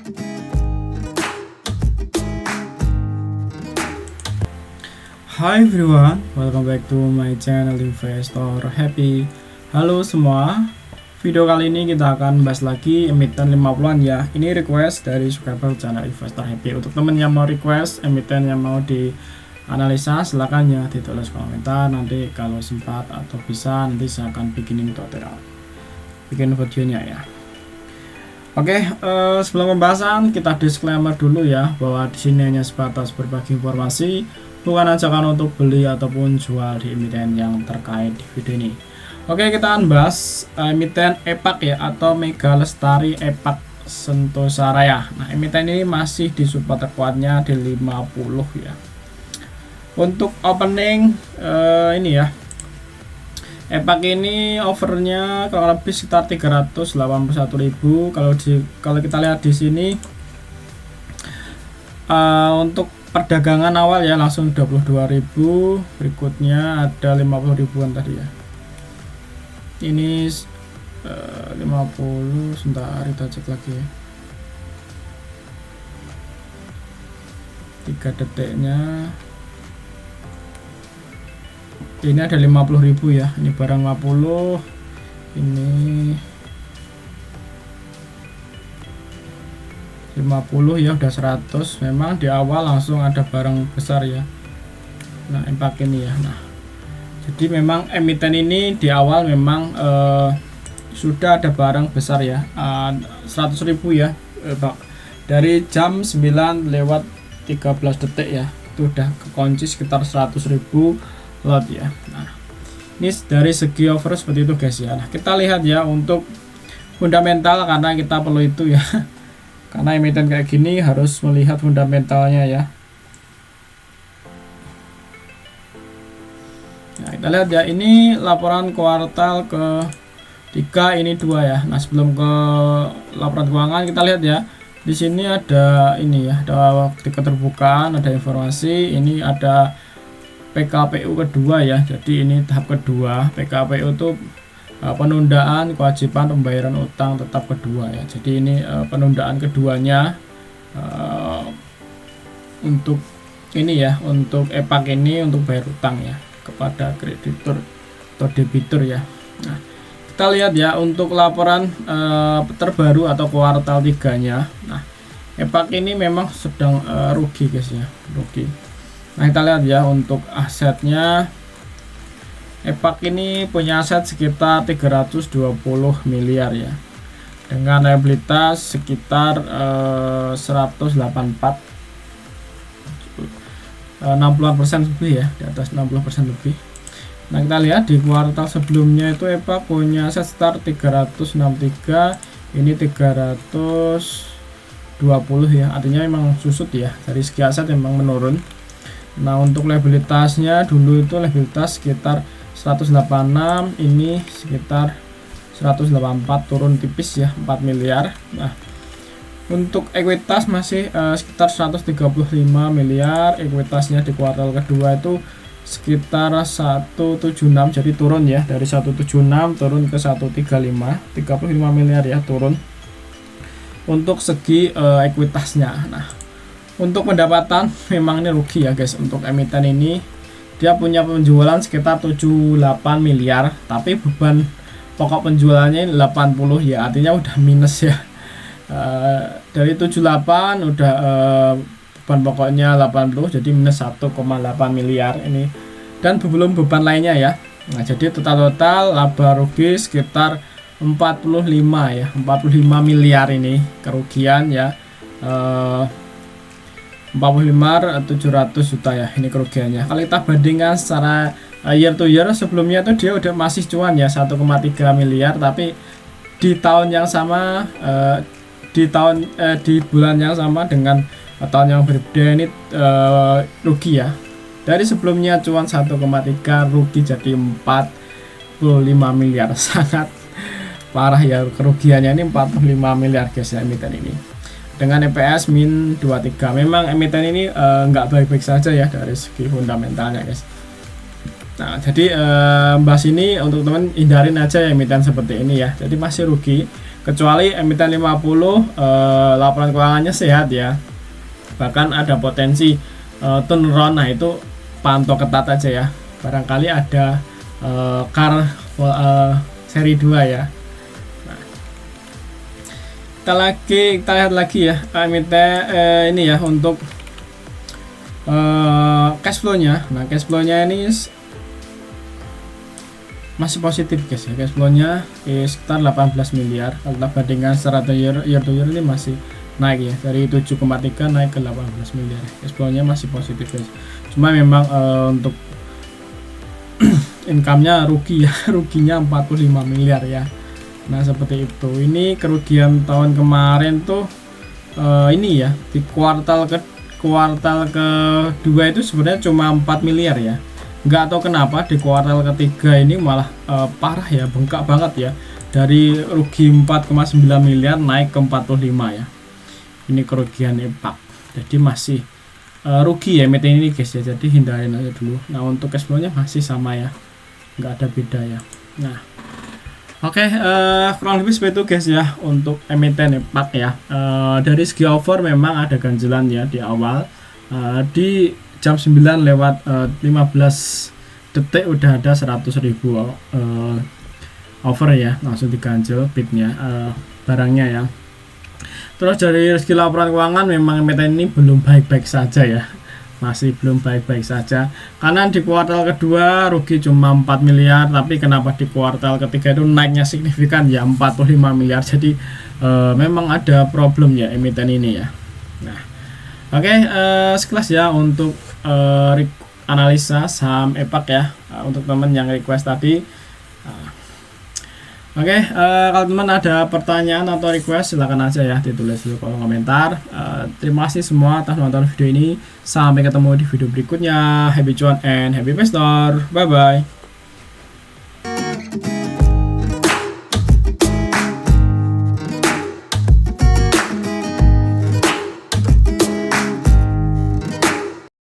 Hi everyone, welcome back to my channel Investor Happy. Halo semua, video kali ini kita akan bahas lagi emiten 50-an ya. Ini request dari subscriber channel Investor Happy. Untuk temen yang mau request emiten yang mau dianalisa, silahkan ya ditulis komentar. Nanti kalau sempat atau bisa nanti saya akan bikin videonya ya. Oke, sebelum pembahasan kita disclaimer dulu ya, bahwa di sini hanya sebatas berbagi informasi, bukan ajakan untuk beli ataupun jual di emiten yang terkait di video ini. Oke, kita akan bahas emiten EPAK ya, atau Mega Lestari EPAK Sentosa Raya. Nah, emiten ini masih di support terkuatnya di 50 ya. Untuk opening ini ya, EPAK ini overnya kurang lebih sekitar 381.000. Kalau kita lihat di sini untuk perdagangan awal ya langsung 22.000, berikutnya ada 50 ribuan tadi ya. Ini 50, sebentar kita cek lagi ya. 3 detiknya. Ini ada 50.000 ya. Ini barang 50. Ini 50 ya, udah 100. Memang di awal langsung ada barang besar ya. Nah, EPAK ini ya. Nah, jadi memang emiten ini di awal memang sudah ada barang besar ya, 100.000 ya, dari jam 9 lewat 13 detik ya, itu udah kekunci sekitar 100.000 lot ya. Nah, ini dari segi over seperti itu guys ya. Nah, kita lihat ya untuk fundamental, karena kita perlu itu ya. Karena emiten kayak gini harus melihat fundamentalnya ya. Nah, kita lihat ya, ini laporan kuartal ke-3, ini 2 ya. Nah, sebelum ke laporan keuangan kita lihat ya. Di sini ada ini ya, ada keterbukaan, ada informasi, ini ada PKPU kedua ya. Jadi ini tahap kedua. PKPU itu penundaan kewajiban pembayaran utang tetap kedua ya. Jadi ini penundaan keduanya untuk ini ya, untuk EPAK ini untuk bayar utang ya kepada kreditur atau debitur ya. Nah, kita lihat ya untuk laporan terbaru atau kuartal 3-nya. Nah, EPAK ini memang sedang rugi guys ya, rugi. Nah, kita lihat ya untuk asetnya. EPAK ini punya aset sekitar 320 miliar ya, dengan liabilitas sekitar 184, 60% lebih ya, di atas 60% lebih. Nah, kita lihat di kuartal sebelumnya itu EPAK punya aset sekitar 363, ini 320 ya, artinya memang susut ya, dari segi aset memang menurun. Nah, untuk liabilitasnya dulu itu liabilitas sekitar 186, ini sekitar 184, turun tipis ya, 4 miliar. Nah, untuk ekuitas masih sekitar 135 miliar. Ekuitasnya di kuartal kedua itu sekitar 176, jadi turun ya, dari 176 turun ke 135, 35 miliar ya, turun untuk segi ekuitasnya. Nah, untuk pendapatan memang ini rugi ya guys. Untuk emiten ini dia punya penjualan sekitar 78 miliar, tapi beban pokok penjualannya 80 ya, artinya udah minus ya. Dari 78 udah beban pokoknya 80, jadi minus 1,8 miliar ini, dan belum beban lainnya ya. Nah, jadi total laba rugi sekitar 45 ya, 45 miliar ini kerugian ya. 45.700 juta ya ini kerugiannya. Kalau kita bandingkan secara year to year, sebelumnya itu dia udah masih cuan ya, 1,3 miliar, tapi di tahun yang sama di bulan yang sama dengan tahun yang berbeda ini rugi ya. Dari sebelumnya cuan 1,3, rugi jadi 45 miliar. Sangat parah ya kerugiannya, ini 45 miliar guys ya emiten ini, dengan EPS min 23. Memang emiten ini nggak baik-baik saja ya dari segi fundamentalnya guys. Nah, jadi bahas ini untuk teman hindarin aja ya emiten seperti ini ya. Jadi masih rugi. kecuali emiten 50 laporan keuangannya sehat ya, bahkan ada potensi turnaround. Nah itu pantau ketat aja ya, barangkali ada car seri 2 ya. Nah, kita lihat lagi ya emiten ini ya untuk cash flow-nya. Nah cash flow-nya ini masih positif guys ya, cash flow-nya sekitar 18 miliar. Kalau kita bandingkan secara year to year ini masih naik ya, dari 7,3 naik ke 18 miliar. Cash flow-nya masih positif guys, cuma memang untuk income-nya rugi ya, ruginya 45 miliar ya. Nah seperti itu. Ini kerugian tahun kemarin tuh ini ya, di kuartal kedua itu sebenarnya cuma 4 miliar ya. Nggak tahu kenapa di kuartal ketiga ini malah parah ya, bengkak banget ya, dari rugi 4,9 miliar naik ke 45 ya. Ini kerugian impact, jadi masih rugi ya emiten ini guys ya, jadi hindarin aja dulu. Nah untuk cash flow nya masih sama ya, nggak ada beda ya. Nah oke, kurang lebih seperti itu guys ya untuk emiten impact ya. Dari segi offer memang ada ganjelan ya di awal, di jam 9 lewat 15 detik udah ada 100.000 offer ya, langsung diganjel bidnya barangnya ya. Terus dari segi laporan keuangan memang emiten ini belum baik-baik saja ya, masih belum baik-baik saja, karena di kuartal kedua rugi cuma 4 miliar, tapi kenapa di kuartal ketiga itu naiknya signifikan ya 45 miliar. Jadi memang ada problem ya emiten ini ya. Nah oke, sekilas ya untuk analisa saham EPAC ya, untuk teman yang request tadi. Oke, kalau teman ada pertanyaan atau request silahkan aja ya ditulis di kolom komentar. Terima kasih semua atas nonton video ini, sampai ketemu di video berikutnya. Happy cuan and happy investor, bye bye.